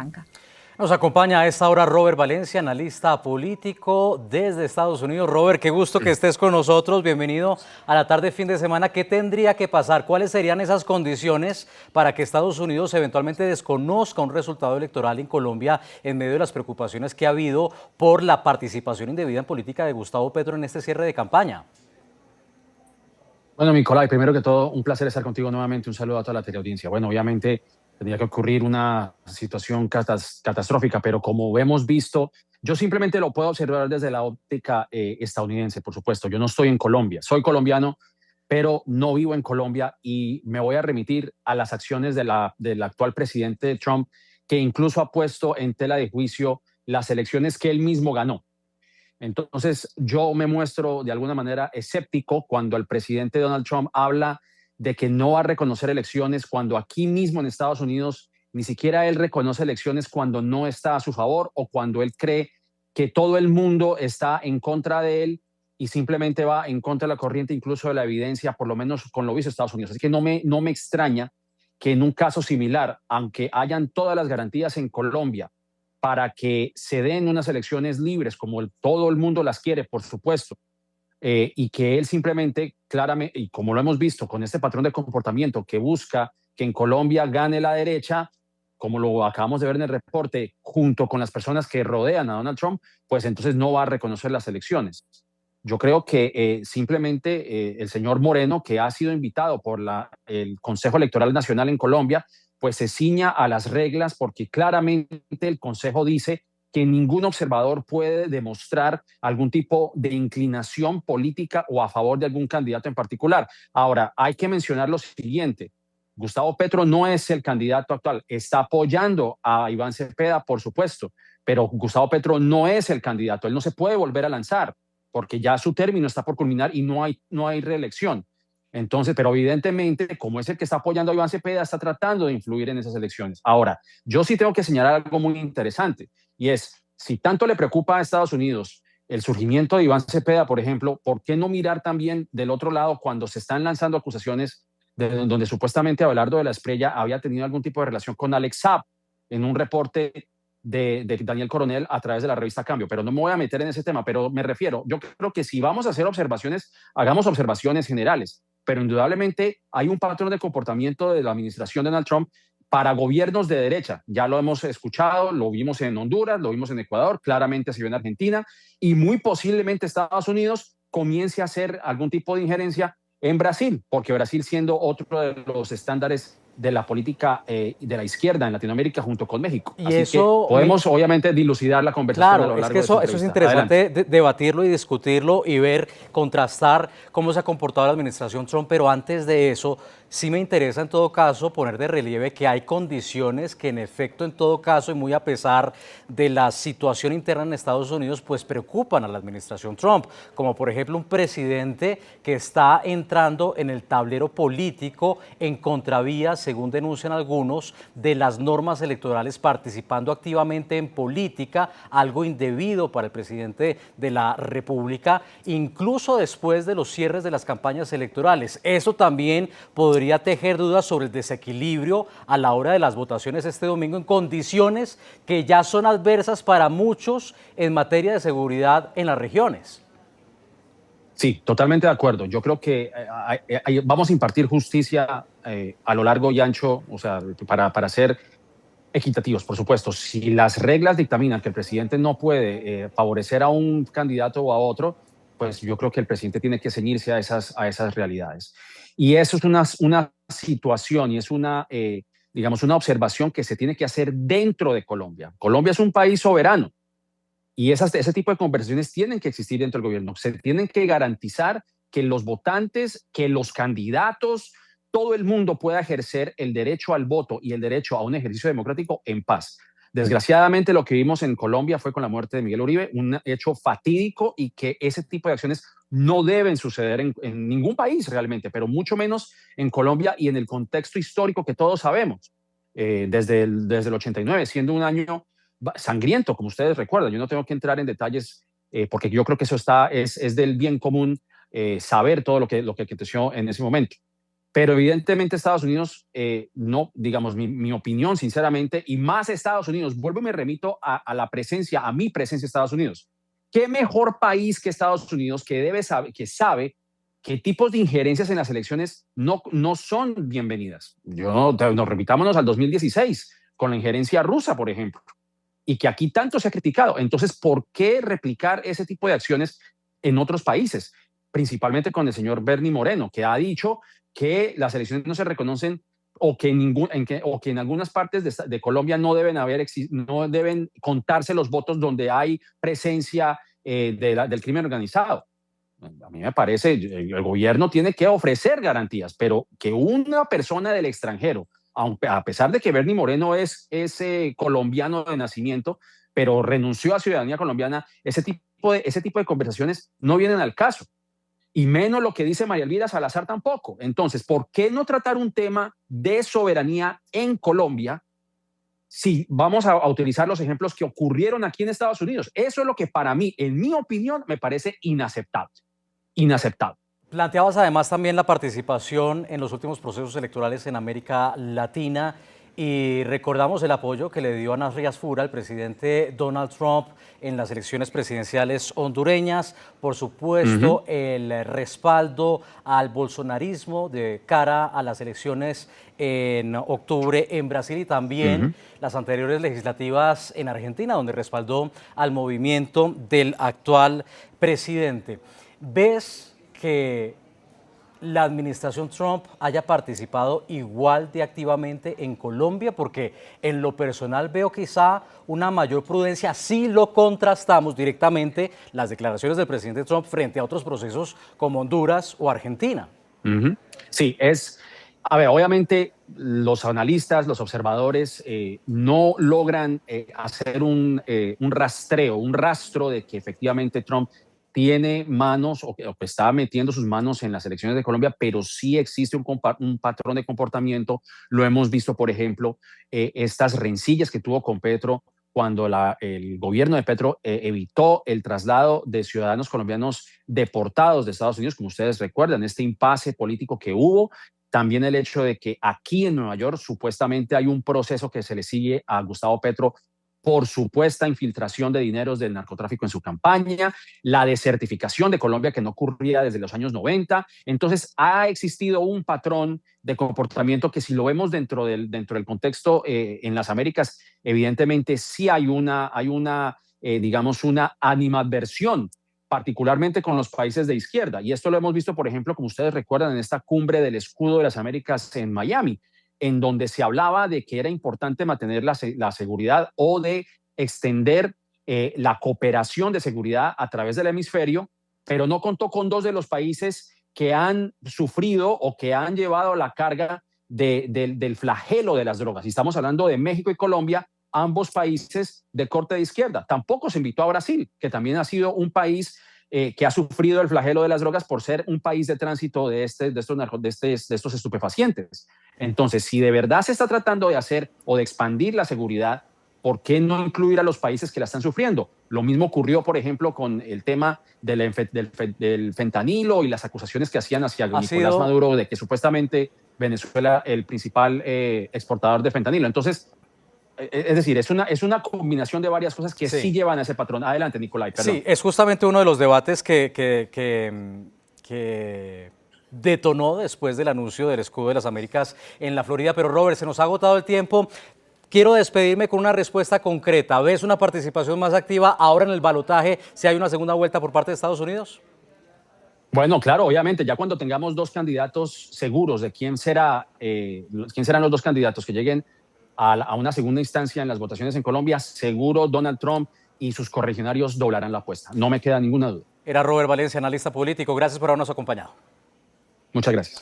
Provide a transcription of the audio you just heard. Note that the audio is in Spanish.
Blanca. Nos acompaña a esta hora Robert Valencia, analista político desde Estados Unidos. Robert, qué gusto que estés con nosotros. Bienvenido a la tarde fin de semana. ¿Qué tendría que pasar? ¿Cuáles serían esas condiciones para que Estados Unidos eventualmente desconozca un resultado electoral en Colombia en medio de las preocupaciones que ha habido por la participación indebida en política de Gustavo Petro en este cierre de campaña? Bueno, Nicolai, primero que todo, un placer estar contigo nuevamente. Un saludo a toda la teleaudiencia. Bueno, obviamente tendría que ocurrir una situación catastrófica, pero como hemos visto, yo simplemente lo puedo observar desde la óptica estadounidense, por supuesto. Yo no estoy en Colombia, soy colombiano, pero no vivo en Colombia y me voy a remitir a las acciones del actual presidente Trump, que incluso ha puesto en tela de juicio las elecciones que él mismo ganó. Entonces, yo me muestro de alguna manera escéptico cuando el presidente Donald Trump habla de que no va a reconocer elecciones, cuando aquí mismo en Estados Unidos ni siquiera él reconoce elecciones cuando no está a su favor o cuando él cree que todo el mundo está en contra de él y simplemente va en contra de la corriente, incluso de la evidencia, por lo menos con lo visto en Estados Unidos. Así que no me extraña que en un caso similar, aunque hayan todas las garantías en Colombia, para que se den unas elecciones libres, como todo el mundo las quiere, por supuesto, y que él simplemente, claramente, y como lo hemos visto con este patrón de comportamiento que busca que en Colombia gane la derecha, como lo acabamos de ver en el reporte, junto con las personas que rodean a Donald Trump, pues entonces no va a reconocer las elecciones. Yo creo que simplemente el señor Moreno, que ha sido invitado por el Consejo Electoral Nacional en Colombia, pues se ciña a las reglas, porque claramente el Consejo dice que ningún observador puede demostrar algún tipo de inclinación política o a favor de algún candidato en particular. Ahora, hay que mencionar lo siguiente. Gustavo Petro no es el candidato actual, está apoyando a Iván Cepeda, por supuesto, pero Gustavo Petro no es el candidato, él no se puede volver a lanzar porque ya su término está por culminar y no hay reelección. Entonces, pero evidentemente, como es el que está apoyando a Iván Cepeda, está tratando de influir en esas elecciones. Ahora, yo sí tengo que señalar algo muy interesante, y es, si tanto le preocupa a Estados Unidos el surgimiento de Iván Cepeda, por ejemplo, ¿por qué no mirar también del otro lado cuando se están lanzando acusaciones donde supuestamente Abelardo de la Espriella había tenido algún tipo de relación con Alex Saab en un reporte de Daniel Coronel a través de la revista Cambio? Pero no me voy a meter en ese tema, pero me refiero, yo creo que si vamos a hacer observaciones, hagamos observaciones generales, pero indudablemente hay un patrón de comportamiento de la administración de Donald Trump para gobiernos de derecha. Ya lo hemos escuchado, lo vimos en Honduras, lo vimos en Ecuador, claramente se vio en Argentina, y muy posiblemente Estados Unidos comience a hacer algún tipo de injerencia en Brasil, porque Brasil, siendo otro de los estándares de la política de la izquierda en Latinoamérica junto con México. Y Así que podemos obviamente dilucidar la conversación a claro, lo es largo que de esta eso es entrevista. interesante Adelante. debatirlo y discutirlo y ver, contrastar cómo se ha comportado la administración Trump, pero antes de eso, sí me interesa en todo caso poner de relieve que hay condiciones que en efecto, en todo caso, y muy a pesar de la situación interna en Estados Unidos, pues preocupan a la administración Trump, como por ejemplo un presidente que está entrando en el tablero político en contravía, según denuncian algunos, de las normas electorales, participando activamente en política, algo indebido para el presidente de la República, incluso después de los cierres de las campañas electorales. Eso también podría tejer dudas sobre el desequilibrio a la hora de las votaciones este domingo en condiciones que ya son adversas para muchos en materia de seguridad en las regiones. Sí, totalmente de acuerdo. Yo creo que vamos a impartir justicia a lo largo y ancho, o sea, para ser equitativos, por supuesto. Si las reglas dictaminan que el presidente no puede favorecer a un candidato o a otro, pues yo creo que el presidente tiene que ceñirse a esas realidades. Y eso es una situación y es digamos, una observación que se tiene que hacer dentro de Colombia. Colombia es un país soberano y ese tipo de conversaciones tienen que existir dentro del gobierno. Se tienen que garantizar que los votantes, que los candidatos, todo el mundo pueda ejercer el derecho al voto y el derecho a un ejercicio democrático en paz. Desgraciadamente, lo que vimos en Colombia fue con la muerte de Miguel Uribe, un hecho fatídico, y que ese tipo de acciones no deben suceder en ningún país realmente, pero mucho menos en Colombia y en el contexto histórico que todos sabemos, desde el 89, siendo un año sangriento, como ustedes recuerdan. Yo no tengo que entrar en detalles porque yo creo que eso es del bien común, saber todo lo que aconteció en ese momento. Pero evidentemente Estados Unidos, no, digamos, mi opinión, sinceramente, y más Estados Unidos, vuelvo y me remito a la presencia, a mi presencia en Estados Unidos. ¿Qué mejor país que Estados Unidos que sabe qué tipos de injerencias en las elecciones no son bienvenidas? Nos remitámonos al 2016, con la injerencia rusa, por ejemplo, y que aquí tanto se ha criticado. Entonces, ¿por qué replicar ese tipo de acciones en otros países? Principalmente con el señor Bernie Moreno, que ha dicho que las elecciones no se reconocen o que en algunas partes de Colombia no deben contarse los votos donde hay presencia del crimen organizado. A mí me parece, el gobierno tiene que ofrecer garantías, pero que una persona del extranjero, aunque, a pesar de que Bernie Moreno es colombiano de nacimiento, pero renunció a ciudadanía colombiana, ese tipo de conversaciones no vienen al caso. Y menos lo que dice María Elvira Salazar tampoco. Entonces, ¿por qué no tratar un tema de soberanía en Colombia si vamos a utilizar los ejemplos que ocurrieron aquí en Estados Unidos? Eso es lo que para mí, en mi opinión, me parece inaceptable. Inaceptable. Planteabas además también la participación en los últimos procesos electorales en América Latina y recordamos el apoyo que le dio a Nasri Fura, el presidente Donald Trump, en las elecciones presidenciales hondureñas, por supuesto el respaldo al bolsonarismo de cara a las elecciones en octubre en Brasil y también las anteriores legislativas en Argentina, donde respaldó al movimiento del actual presidente. ¿Ves que la administración Trump haya participado igual de activamente en Colombia? Porque en lo personal veo quizá una mayor prudencia si lo contrastamos directamente las declaraciones del presidente Trump frente a otros procesos como Honduras o Argentina. Sí, a ver, obviamente los analistas, los observadores no logran hacer un rastreo, un rastro de que efectivamente Trump tiene manos o que está metiendo sus manos en las elecciones de Colombia, pero sí existe un patrón de comportamiento. Lo hemos visto, por ejemplo, estas rencillas que tuvo con Petro cuando el gobierno de Petro evitó el traslado de ciudadanos colombianos deportados de Estados Unidos, como ustedes recuerdan, este impasse político que hubo. También el hecho de que aquí en Nueva York supuestamente hay un proceso que se le sigue a Gustavo Petro por supuesta infiltración de dineros del narcotráfico en su campaña, la desertificación de Colombia que no ocurría desde los años 90. Entonces ha existido un patrón de comportamiento que si lo vemos dentro del contexto en las Américas, evidentemente sí hay digamos, una animadversión particularmente con los países de izquierda. Y esto lo hemos visto, por ejemplo, como ustedes recuerdan, en esta cumbre del Escudo de las Américas en Miami, en donde se hablaba de que era importante mantener la seguridad o de extender la cooperación de seguridad a través del hemisferio, pero no contó con dos de los países que han sufrido o que han llevado la carga del flagelo de las drogas. Y estamos hablando de México y Colombia, ambos países de corte de izquierda. Tampoco se invitó a Brasil, que también ha sido un país que ha sufrido el flagelo de las drogas por ser un país de tránsito de estos estupefacientes. Entonces, si de verdad se está tratando de hacer o de expandir la seguridad, ¿por qué no incluir a los países que la están sufriendo? Lo mismo ocurrió, por ejemplo, con el tema del fentanilo y las acusaciones que hacían hacia Nicolás Maduro de que supuestamente Venezuela el principal exportador de fentanilo. Entonces, es decir, es una combinación de varias cosas que sí llevan a ese patrón. Adelante, Nicolai, perdón. Sí, es justamente uno de los debates que detonó después del anuncio del Escudo de las Américas en la Florida. Pero Robert, se nos ha agotado el tiempo. Quiero despedirme con una respuesta concreta. ¿Ves una participación más activa ahora en el balotaje si hay una segunda vuelta por parte de Estados Unidos? Bueno, claro, obviamente, ya cuando tengamos dos candidatos seguros de quién serán los dos candidatos que lleguen a una segunda instancia en las votaciones en Colombia, seguro Donald Trump y sus correligionarios doblarán la apuesta. No me queda ninguna duda. Era Robert Valencia, analista político. Gracias por habernos acompañado. Muchas gracias.